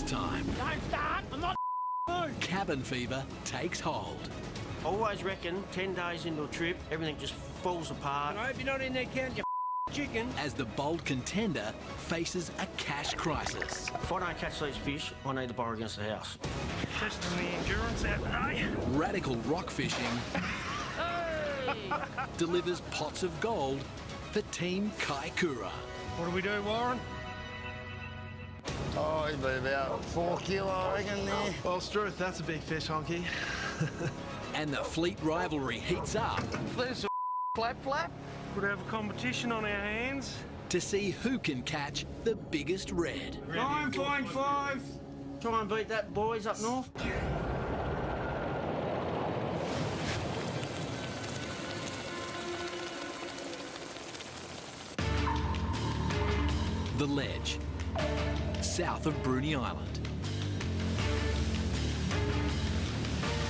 time. Don't start, I'm not moved. Cabin fever takes hold. I always reckon 10 days into a trip, everything just falls apart. I hope you're not in there counting your chicken. As the bold contender faces a cash crisis. If I don't catch these fish, I need to borrow against the house. Testing the endurance out there. Radical rock fishing delivers pots of gold for Team Kaikoura. What do we do, Warren? Oh, he'd be about 4 kilo, I reckon, there. Well, Struth, that's a big fish, honky. And the fleet rivalry heats up There's a flap. Could have a competition on our hands. to see who can catch the biggest red. 9.5. Try and beat that, boys, up north. The Ledge, south of Bruny Island.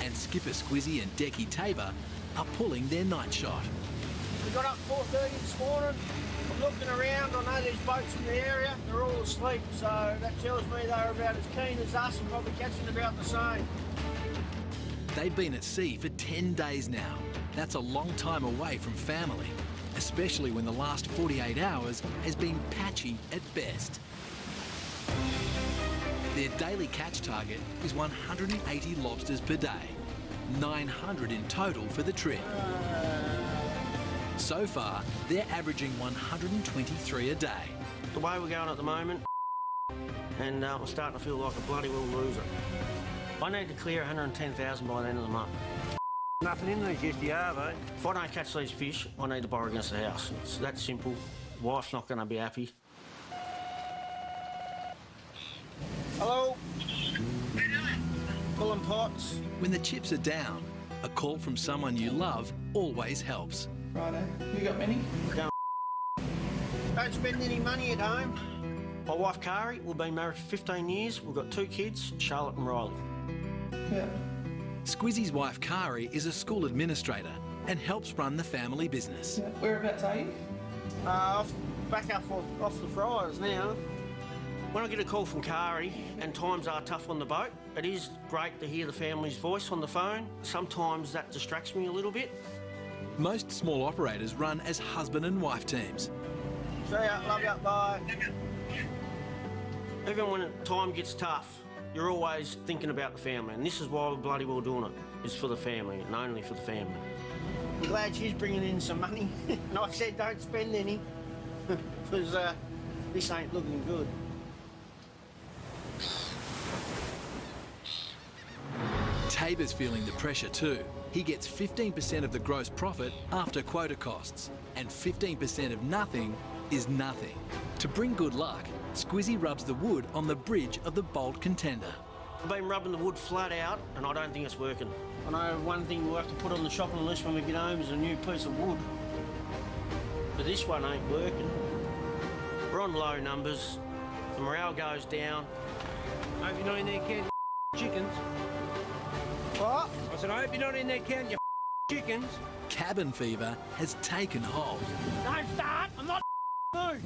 And Skipper Squizzy and Deckie Tabor are pulling their night shot. We got up 4:30 this morning. I'm looking around, I know there's boats in the area. They're all asleep, so that tells me they're about as keen as us and probably catching about the same. They've been at sea for 10 days now. That's a long time away from family, especially when the last 48 hours has been patchy at best. Their daily catch target is 180 lobsters per day, 900 in total for the trip. So far, they're averaging 123 a day. The way we're going at the moment, and I'm starting to feel like a bloody well loser. I need to clear 110,000 by the end of the month. Nothing in these yet, are they? If I don't catch these fish, I need to borrow against the house. It's that simple. Wife's not going to be happy. Hello? Pulling pots. When the chips are down, a call from someone you love always helps. Righto. You got many? Don't spend any money at home. My wife, Kari, we've been married for 15 years. We've got 2 kids, Charlotte and Riley. Yeah. Squizzy's wife, Kari, is a school administrator and helps run the family business. Yeah. Whereabouts are you? Back up off the fryers now. When I get a call from Kari and times are tough on the boat, it is great to hear the family's voice on the phone. Sometimes that distracts me a little bit. Most small operators run as husband and wife teams. See ya, love ya, bye. Even when time gets tough, you're always thinking about the family, and this is why we're bloody well doing it. It's for the family, and only for the family. I'm glad she's bringing in some money. And I said don't spend any, because this ain't looking good. Tabor's feeling the pressure too. He gets 15% of the gross profit after quota costs, and 15% of nothing is nothing. To bring good luck, Squizzy rubs the wood on the bridge of the bolt contender. I've been rubbing the wood flat out, and I don't think it's working. I know one thing we'll have to put on the shopping list when we get home is a new piece of wood. But this one ain't working. We're on low numbers, the morale goes down. I hope you're not in there counting your chickens. What? I said, I hope you're not in there counting your chickens. Cabin fever has taken hold. Don't start, I'm not moved.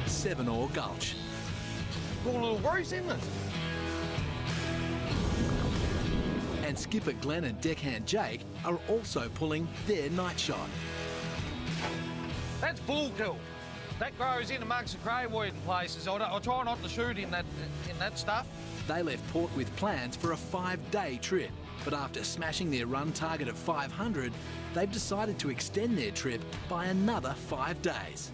7 Oar Gulch. Got a little grease in it. And Skipper Glenn and deckhand Jake are also pulling their night shot. That's bullkill. That grows in amongst the crayweed and places. I try not to shoot in that stuff. They left port with plans for a 5-day trip, but after smashing their run target of 500, they've decided to extend their trip by another 5 days.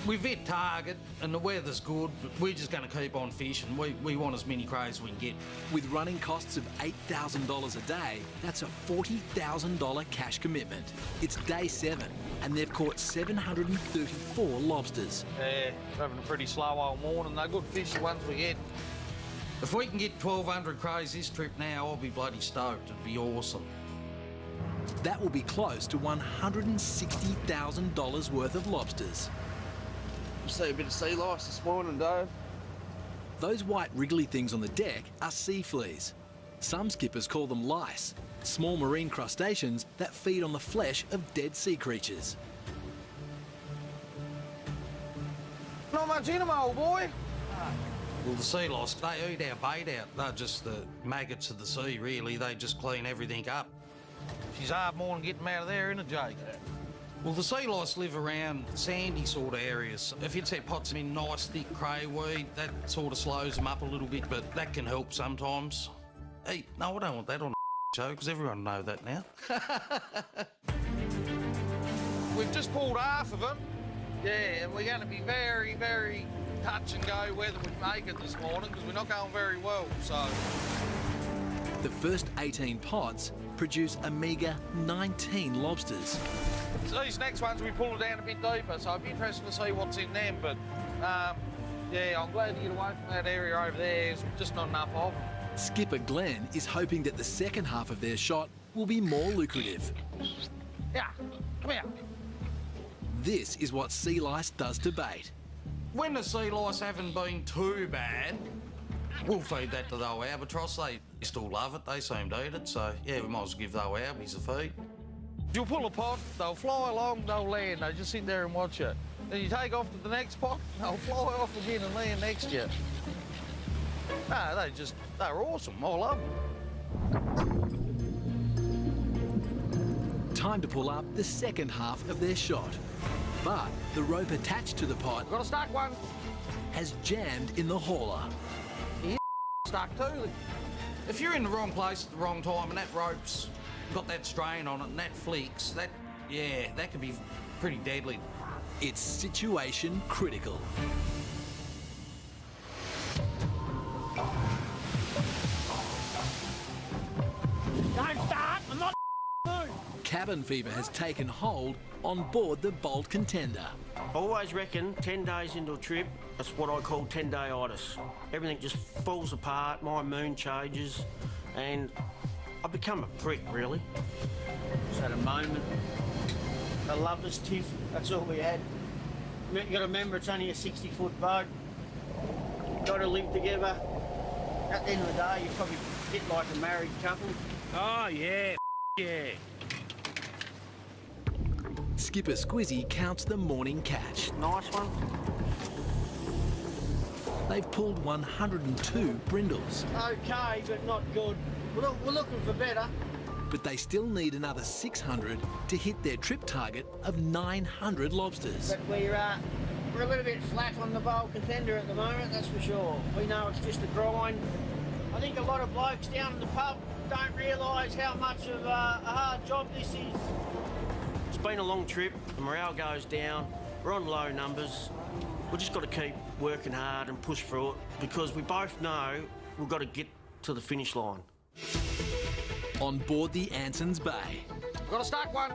We've hit target and the weather's good, but we're just going to keep on fishing. We want as many crays as we can get. With running costs of $8,000 a day, that's a $40,000 cash commitment. It's day 7, and they've caught 734 lobsters. Yeah, having a pretty slow old morning. They're good fish, the ones we get. If we can get 1,200 crays this trip now, I'll be bloody stoked. It'd be awesome. That will be close to $160,000 worth of lobsters. You see a bit of sea lice this morning, Dave. Those white wriggly things on the deck are sea fleas. Some skippers call them lice, small marine crustaceans that feed on the flesh of dead sea creatures. not much in them, old boy. Well, the sea lice, they eat our bait out. They're just the maggots of the sea, really. They just clean everything up. She's hard more than getting them out of there, isn't it, Jake? Well, the sea lice live around sandy sort of areas. If you'd set pots in nice thick crayweed, that sort of slows them up a little bit, but that can help sometimes. Hey, no, I don't want that on the show, because everyone know that now. We've just pulled half of them. Yeah, and we're going to be very, very touch and go whether we make it this morning, because we're not going very well, so... The first 18 pots produce a meagre 19 lobsters. So these next ones we pull it down a bit deeper, so it'd be interesting to see what's in them, but yeah, I'm glad to get away from that area over there. There's just not enough of them. Skipper Glenn is hoping that the second half of their shot will be more lucrative. Yeah, come here. This is what sea lice does to bait. When the sea lice haven't been too bad, we'll feed that to the albatross. They still love it, they seem to eat it, so yeah, we might as well give the albies a feed. You'll pull a pot, they'll fly along, they'll land, they just sit there and watch it. Then you take off to the next pot, they'll fly off again and land next to you. No, they're awesome, I love them. Time to pull up the second half of their shot. But the rope attached to the pot Got a stuck one. has jammed in the hauler. He's stuck too. If you're in the wrong place at the wrong time and that rope's got that strain on it and that flicks, that can be pretty deadly. It's situation critical. Don't start. I'm not moved. Cabin fever has taken hold on board the Bolt Contender. I always reckon 10 days into a trip, that's what I call 10-day-itis. Everything just falls apart, my mood changes, and I become a prick, really. Just had a moment, a lover's tiff, that's all we had. You got to remember, it's only a 60-foot boat. Got to live together. At the end of the day, you probably get like a married couple. Oh, yeah. Yeah. Skipper Squizzy counts the morning catch. Nice one. They've pulled 102 brindles, Okay, but not good. We're looking for better. but they still need another 600 to hit their trip target of 900 lobsters. But we're a little bit flat on the Bolt Contender at the moment, that's for sure. We know it's just a grind. I think a lot of blokes down in the pub don't realise how much of a hard job this is. It's been a long trip, the morale goes down, we're on low numbers. We've just got to keep working hard and push through it, because we both know we've got to get to the finish line. On board the Anson's Bay, Got a stuck one.